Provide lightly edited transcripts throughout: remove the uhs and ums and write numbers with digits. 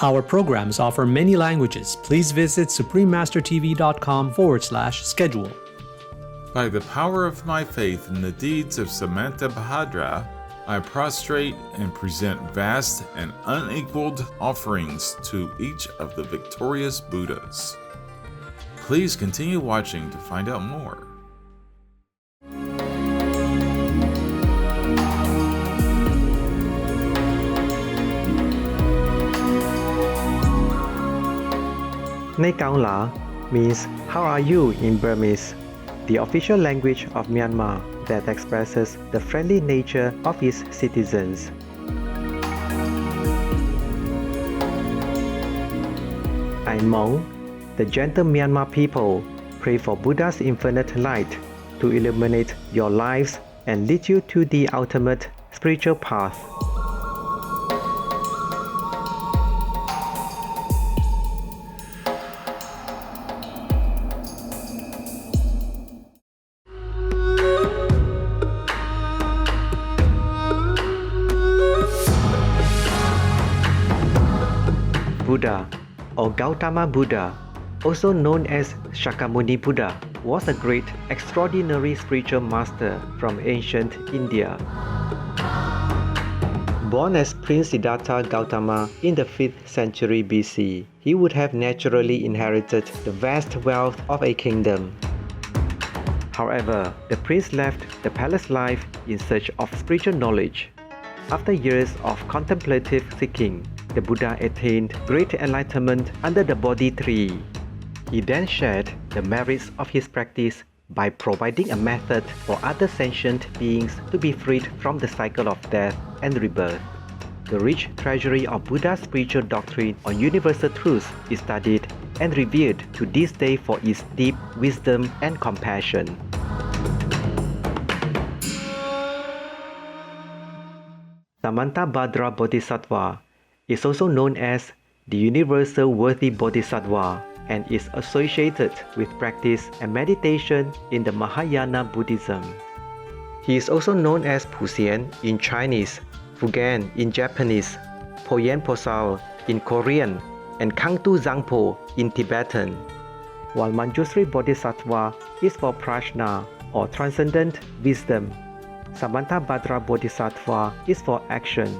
Our programs offer many languages. Please visit suprememastertv.com/schedule. By the power of my faith in the deeds of Samanta Bhadra, I prostrate and present vast and unequaled offerings to each of the victorious Buddhas. Please continue watching to find out more. ในเกาหลา means how are you in Burmese, the official language of Myanmar that expresses the friendly nature of its citizens. I Mong, the gentle Myanmar people, pray for Buddha's infinite light to illuminate your lives and lead you to the ultimate spiritual path. Buddha, or Gautama Buddha, also known as Shakyamuni Buddha, was a great, extraordinary spiritual master from ancient India. Born as Prince Siddhartha Gautama in the 5th century BC, he would have naturally inherited the vast wealth of a kingdom. However, the prince left the palace life in search of spiritual knowledge. After years of contemplative seeking, the Buddha attained great enlightenment under the Bodhi tree. He then shared the merits of his practice by providing a method for other sentient beings to be freed from the cycle of death and rebirth. The rich treasury of Buddha's spiritual doctrine on universal truths is studied and revered to this day for its deep wisdom and compassion. Samantabhadra Bodhisattva is also known as the Universal Worthy Bodhisattva and is associated with practice and meditation in the Mahayana Buddhism. He is also known as Ph贤in Chinese, Phugyan in Japanese, Ph贤菩薩 in Korean, and Khangtu Zangpo in Tibetan. While Manjusri Bodhisattva is for prajna or transcendent wisdom, Samantabhadra Bodhisattva is for action.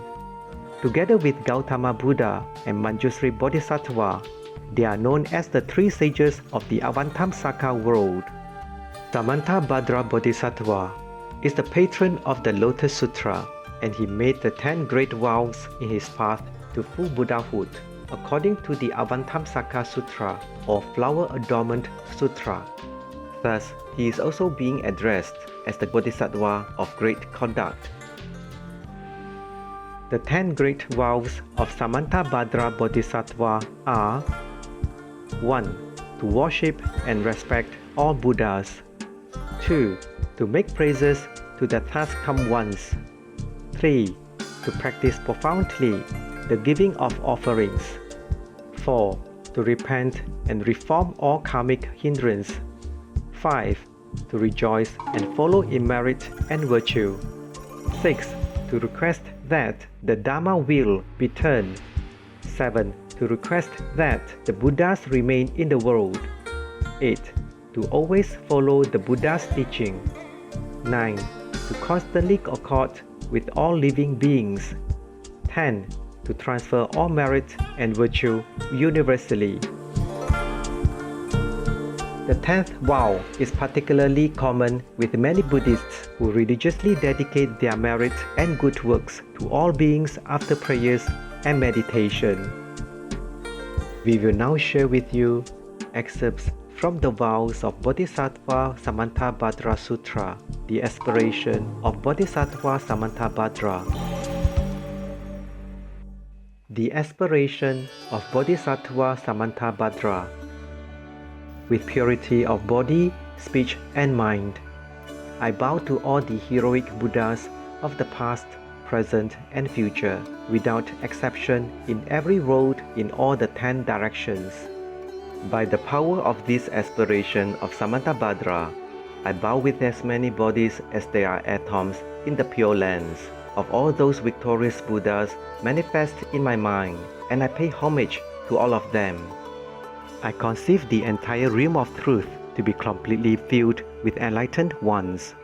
Together with Gautama Buddha and Manjusri Bodhisattva, they are known as the three sages of the Avantamsaka world. Samantabhadra Bodhisattva is the patron of the Lotus Sutra, and he made the 10 great vows in his path to full Buddhahood, according to the Avantamsaka Sutra or Flower Adornment Sutra. Thus, he is also being addressed as the Bodhisattva of great conduct. The 10 great vows of Samantabhadra Bodhisattva are: 1. To worship and respect all Buddhas. 2. To make praises to the Thus Come Ones. 3. To practice profoundly the giving of offerings. 4. To repent and reform all karmic hindrance. 5. To rejoice and follow in merit and virtue. 6. To request that the Dharma will be turned. 7. To request that the Buddhas remain in the world. 8. To always follow the Buddha's teaching. 9. To constantly accord with all living beings. 10. To transfer all merit and virtue universally. The 10th vow is particularly common with many Buddhists who religiously dedicate their merit and good works to all beings after prayers and meditation. We will now share with you excerpts from the vows of Bodhisattva Samantabhadra Sutra, the aspiration of Bodhisattva Samantabhadra. The aspiration of Bodhisattva Samantabhadra. With purity of body, speech, and mind, I bow to all the heroic Buddhas of the past, present, and future, without exception, in every road in all the 10 directions. By the power of this aspiration of Samantabhadra, I bow with as many bodies as there are atoms in the Pure Lands, of all those victorious Buddhas manifest in my mind, and I pay homage to all of them. I conceive the entire realm of truth to be completely filled with enlightened ones.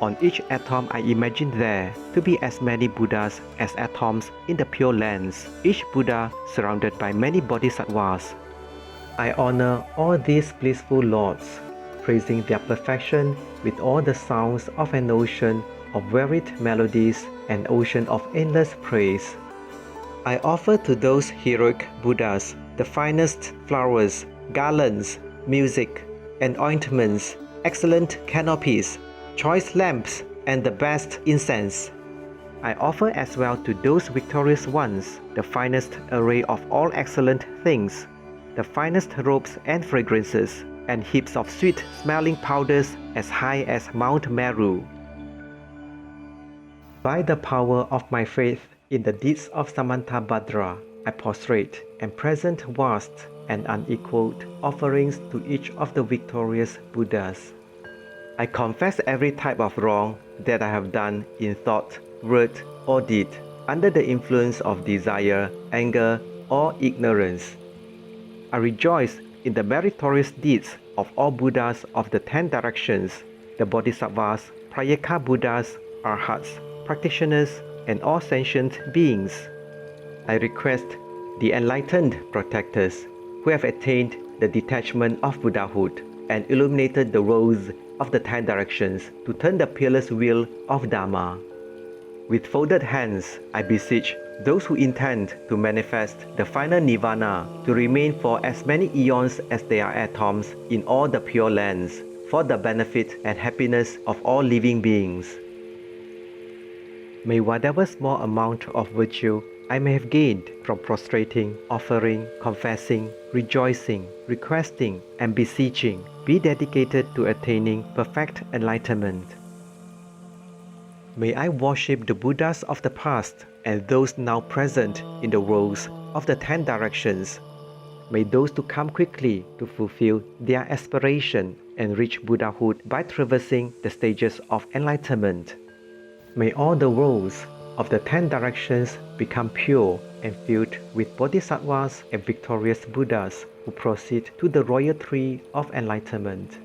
On each atom I imagine there to be as many Buddhas as atoms in the Pure Lands, each Buddha surrounded by many bodhisattvas. I honor all these blissful lords, praising their perfection with all the sounds of an ocean of varied melodies, an ocean of endless praise. I offer to those heroic Buddhas the finest flowers, garlands, music, and ointments, excellent canopies, choice lamps, and the best incense. I offer as well to those victorious ones the finest array of all excellent things, the finest robes and fragrances, and heaps of sweet-smelling powders as high as Mount Meru. By the power of my faith in the deeds of Samantabhadra, I prostrate and present vast and unequaled offerings to each of the victorious Buddhas. I confess every type of wrong that I have done in thought, word, or deed, under the influence of desire, anger, or ignorance. I rejoice in the meritorious deeds of all Buddhas of the 10 directions, the Bodhisattvas, Prayeka Buddhas, Arhats, practitioners, and all sentient beings. I request the enlightened protectors who have attained the detachment of Buddhahood and illuminated the roads of the 10 directions to turn the peerless wheel of Dharma. With folded hands, I beseech those who intend to manifest the final Nirvana to remain for as many eons as there are atoms in all the Pure Lands, for the benefit and happiness of all living beings. May whatever small amount of virtue I may have gained from prostrating, offering, confessing, rejoicing, requesting, and beseeching be dedicated to attaining perfect enlightenment. May I worship the Buddhas of the past and those now present in the roads of the 10 directions. May those to come quickly to fulfill their aspiration and reach Buddhahood by traversing the stages of enlightenment. May all the roads of the 10 directions become pure and filled with bodhisattvas and victorious Buddhas who proceed to the royal tree of enlightenment.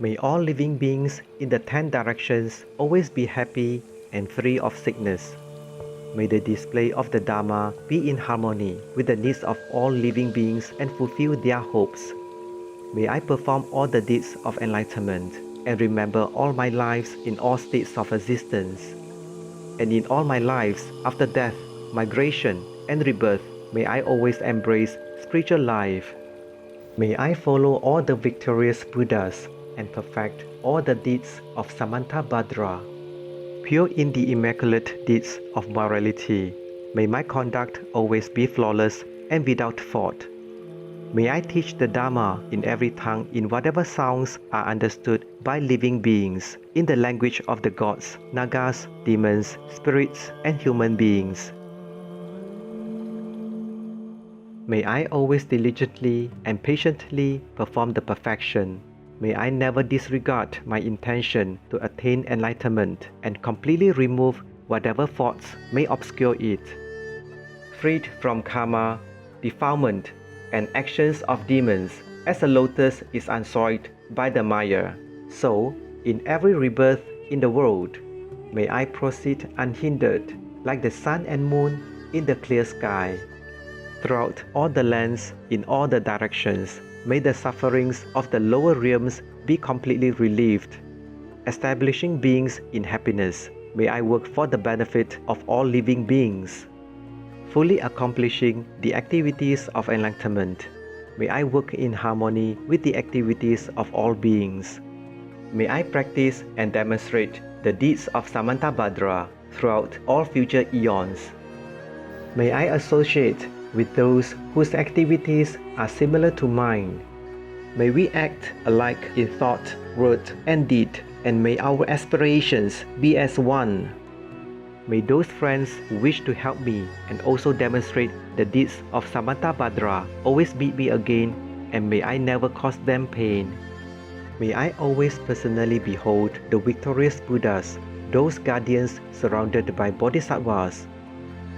May all living beings in the 10 directions always be happy and free of sickness. May the display of the Dharma be in harmony with the needs of all living beings and fulfill their hopes. May I perform all the deeds of enlightenment and remember all my lives in all states of existence. And in all my lives after death, migration, and rebirth, may I always embrace spiritual life. May I follow all the victorious Buddhas and perfect all the deeds of Samantabhadra. Pure in the immaculate deeds of morality, may my conduct always be flawless and without fault. May I teach the Dharma in every tongue in whatever sounds are understood by living beings, in the language of the gods, nagas, demons, spirits, and human beings. May I always diligently and patiently perform the perfection. May I never disregard my intention to attain enlightenment and completely remove whatever faults may obscure it. Freed from karma, defilement, and actions of demons, as a lotus is unsoiled by the mire, so, in every rebirth in the world, may I proceed unhindered, like the sun and moon in the clear sky. Throughout all the lands, in all the directions, may the sufferings of the lower realms be completely relieved. Establishing beings in happiness, may I work for the benefit of all living beings. Fully accomplishing the activities of enlightenment, may I work in harmony with the activities of all beings. May I practice and demonstrate the deeds of Samantabhadra throughout all future eons. May I associate with those whose activities are similar to mine. May we act alike in thought, word, and deed, and may our aspirations be as one. May those friends who wish to help me and also demonstrate the deeds of Samantabhadra always meet me again, and may I never cause them pain. May I always personally behold the victorious Buddhas those guardians surrounded by bodhisattvas.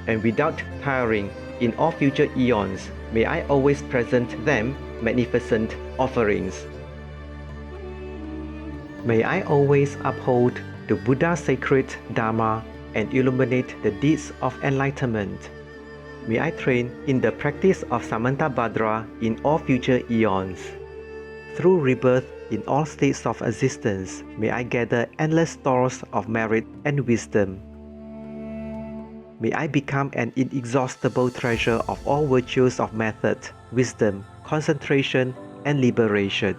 And without tiring, in all future eons, may I always present them magnificent offerings. May I always uphold the Buddha's sacred Dharma and illuminate the deeds of enlightenment. May I train in the practice of Samantabhadra in all future eons. Through rebirth in all states of existence, may I gather endless stores of merit and wisdom. May I become an inexhaustible treasure of all virtues of method, wisdom, concentration, and liberation.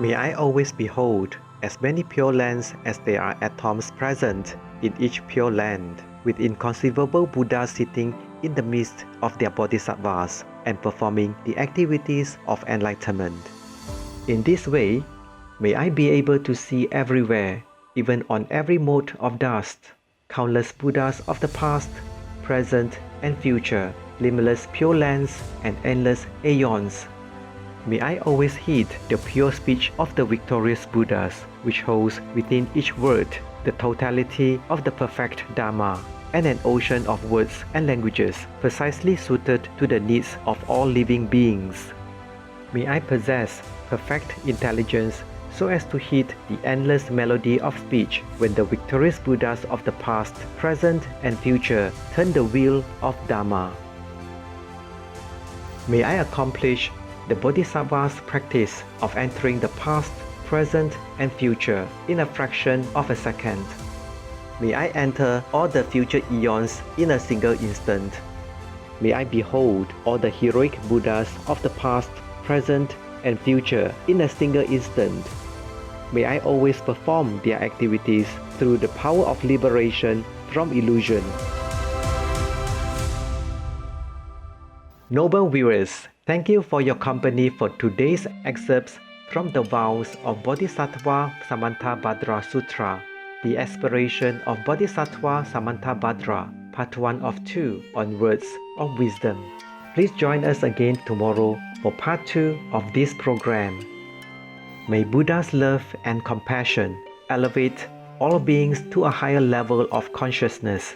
May I always behold as many pure lands as there are atoms present in each pure land, with inconceivable Buddhas sitting in the midst of their bodhisattvas and performing the activities of enlightenment. In this way, may I be able to see everywhere, even on every mote of dust, countless Buddhas of the past, present, and future, limitless pure lands, and endless aeons. May I always heed the pure speech of the victorious Buddhas, which holds within each word the totality of the perfect Dharma, and an ocean of words and languages precisely suited to the needs of all living beings. May I possess perfect intelligence so as to heed the endless melody of speech when the victorious Buddhas of the past, present, and future turn the wheel of Dharma. May I accomplish the Bodhisattva's practice of entering the past, present, and future in a fraction of a second. May I enter all the future eons in a single instant. May I behold all the heroic Buddhas of the past, present, and future in a single instant. May I always perform their activities through the power of liberation from illusion. Noble viewers, thank you for your company for today's excerpts from the vows of Bodhisattva Samantabhadra Sutra, the aspiration of Bodhisattva Samantabhadra, part 1 of 2 on words of wisdom. Please join us again tomorrow for part 2 of this program. May Buddha's love and compassion elevate all beings to a higher level of consciousness.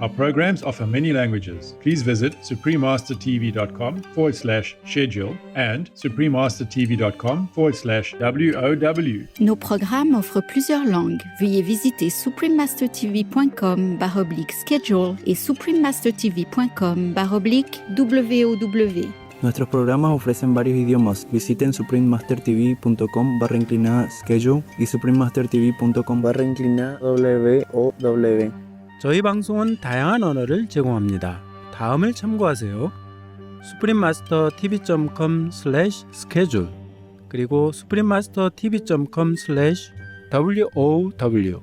Our programs offer many languages. Please visit suprememastertv.com/schedule and suprememastertv.com/WOW. Nos programmes offrent plusieurs langues. Veuillez visiter suprememastertv.com/schedule et suprememastertv.com/WOW. Nuestros programas ofrecen varios idiomas. Visiten suprememastertv.com/schedule y suprememastertv.com/WOW. 저희 방송은 다양한 언어를 제공합니다. 다음을 참고하세요. suprememastertv.com/schedule 그리고 suprememastertv.com/WOW